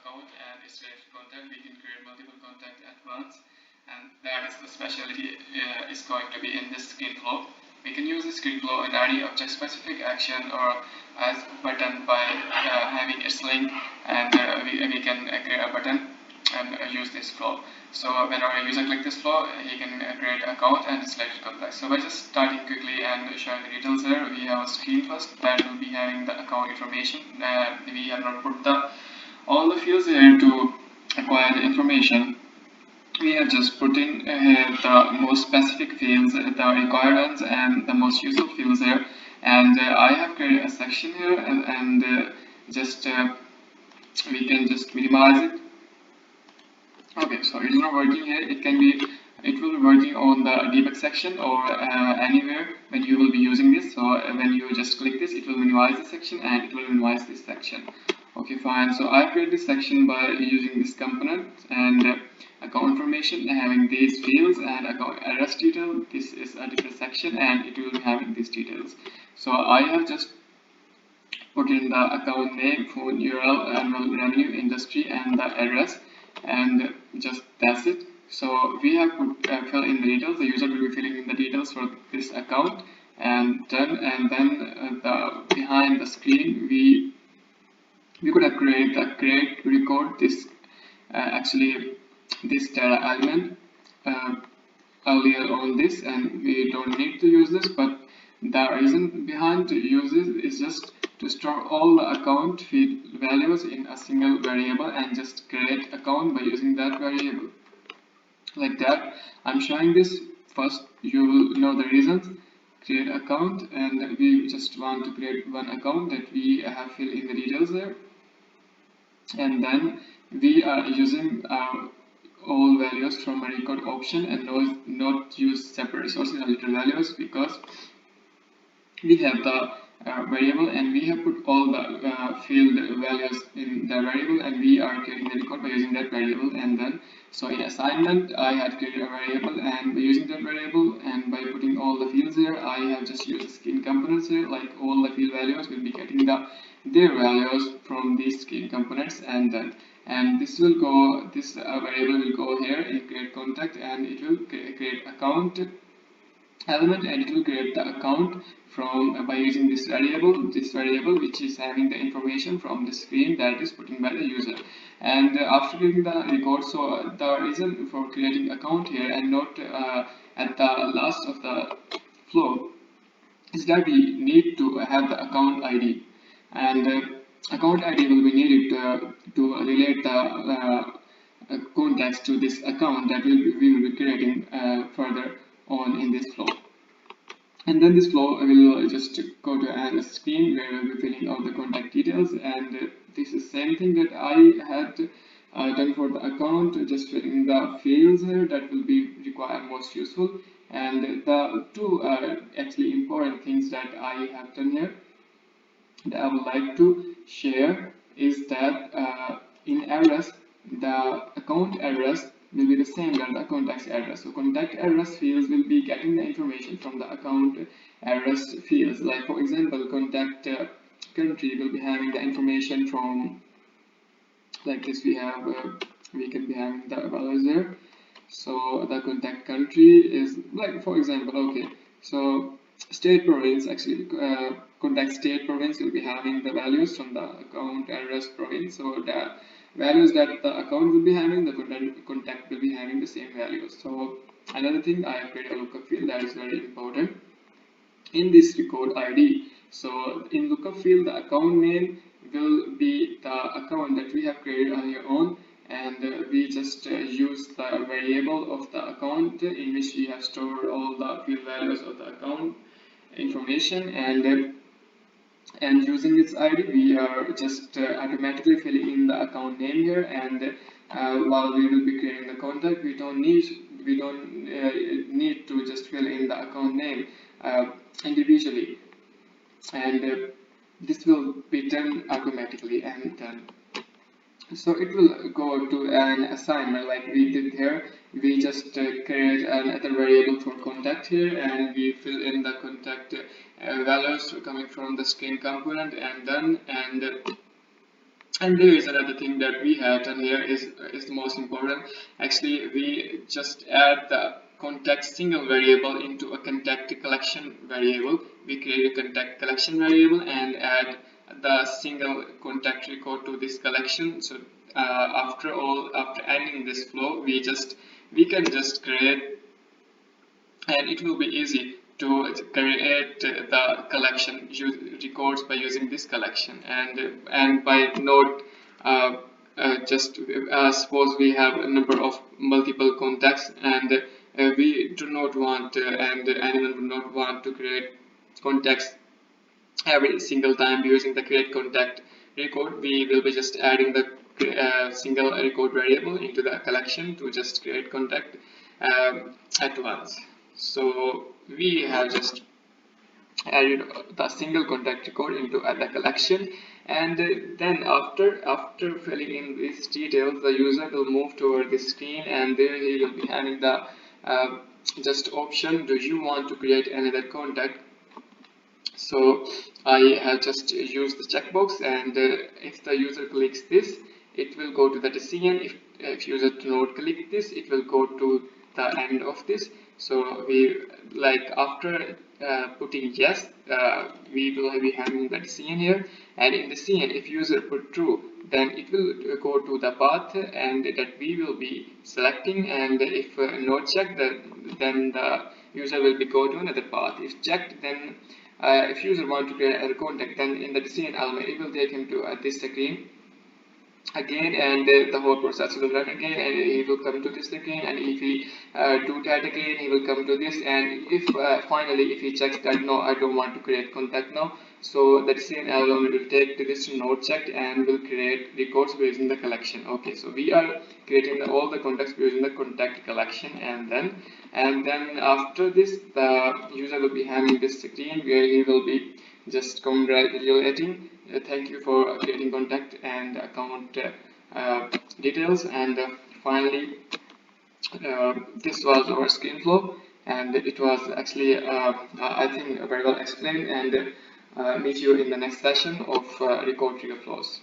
account and its related contact, we can create multiple contacts at once, and that is the specialty is going to be in this screen flow. We can use the screen flow in any object specific action or as button by having its link, and we can create a button and use this flow. So whenever a user clicks this flow, he can create an account and select contact. So by just starting quickly and showing the details here, we have a screen first that will be having the account information. We have not put all the fields here to acquire the information. We have just put in here the most specific fields, the required ones, and the most useful fields here. And I have created a section here, and we can just minimize it. Okay, so it is not working here. It will be working on the debug section or anywhere when you will be using this. So when you just click this, it will minimize this section and it will minimize this section. Okay, fine. So I create this section by using this component and account information having these fields and account address detail. This is a different section and it will be having these details. So I have just put in the account name, phone, URL, annual revenue, industry, and the address, and just that's it. So we have put fill in the details. The user will be filling in the details for this account, and done. And then behind the screen we could have create record this actually this data element earlier on this, and we don't need to use this, but the reason behind to use this is just to store all the account field values in a single variable and just create account by using that variable like that. I'm showing this first, you will know the reasons. Create account, and we just want to create one account that we have filled in the details there, and then we are using all values from a record option and not use separate resources and literal values, because we have the variable and we have put all the field values in the variable, and we are creating the record by using that variable. And then so in assignment I had created a variable, and by using that variable and by putting all the fields here, I have just used screen components here, like all the field values will be getting their values from these screen components, and then this will go, this variable will go here in create contact, and it will create account element, and it will create the account from by using this variable which is having the information from the screen that is put in by the user. And after creating the record, so the reason for creating account here and not at the last of the flow is that we need to have the account ID, and account ID will be needed to relate the contacts to this account that we will be creating further on in this flow. And then this flow will just go to a screen where we'll be filling out the contact details, and this is the same thing that I had done for the account, just filling the fields here that will be required most useful. And the two actually important things that I have done here that I would like to share is that in address, the account address will be the same as the contact's address. So contact address fields will be getting the information from the account address fields. Like for example, contact country will be having the information from, like this, we can be having the values there. So the contact country is like, for example, okay, so state province, actually contact state province will be having the values from the account address province. So the values that the account will be having, the contact will be having the same values. So another thing, I have created a lookup field that is very important in this record ID. So in lookup field, the account name will be the account that we have created earlier on, and we just use the variable of the account in which we have stored all the field values of the account information, and using its ID we are just automatically filling in the account name here. And while we will be creating the contact, we don't need to just fill in the account name individually, and this will be done automatically. And so it will go to an assignment like we did here. We just create another variable for contact here, and we fill in the contact values coming from the screen component, and done. And And there is another thing that we have done here is the most important. Actually, we just add the contact single variable into a contact collection variable. We create a contact collection variable and add the single contact record to this collection. So after ending this flow, we can just create, and it will be easy to create the collection records by using this collection. And by note, uh, just suppose we have a number of multiple contacts, and we do not want and anyone would not want to create contacts every single time using the create contact record. We will be just adding the single record variable into the collection to just create contact at once. So we have just added the single contact record into the collection, and then after filling in these details, the user will move toward the screen, and there he will be having the just option, do you want to create another contact? So I have just used the checkbox, and if the user clicks this, it will go to the decision. If user do not click this, it will go to the end of this. So we, like, after putting yes, we will be having the decision here, and in the decision, if user put true, then it will go to the path and that we will be selecting, and if not checked, then the user will be go to another path. If checked, then if user want to create a contact, then in the decision element it will take him to this screen again, and the whole process will run again, and he will come to this again, and if he do that again, he will come to this, and if finally if he checks that no, I don't want to create contact now, so the decision element will take to this node checked and will create records based in the collection. Okay, so we are creating all the contacts using the contact collection, and then after this the user will be having this screen where he will be just congratulating, thank you for creating contact and account details, and finally this was our screen flow, and it was actually I think very well explained, and meet you in the next session of record trigger flows.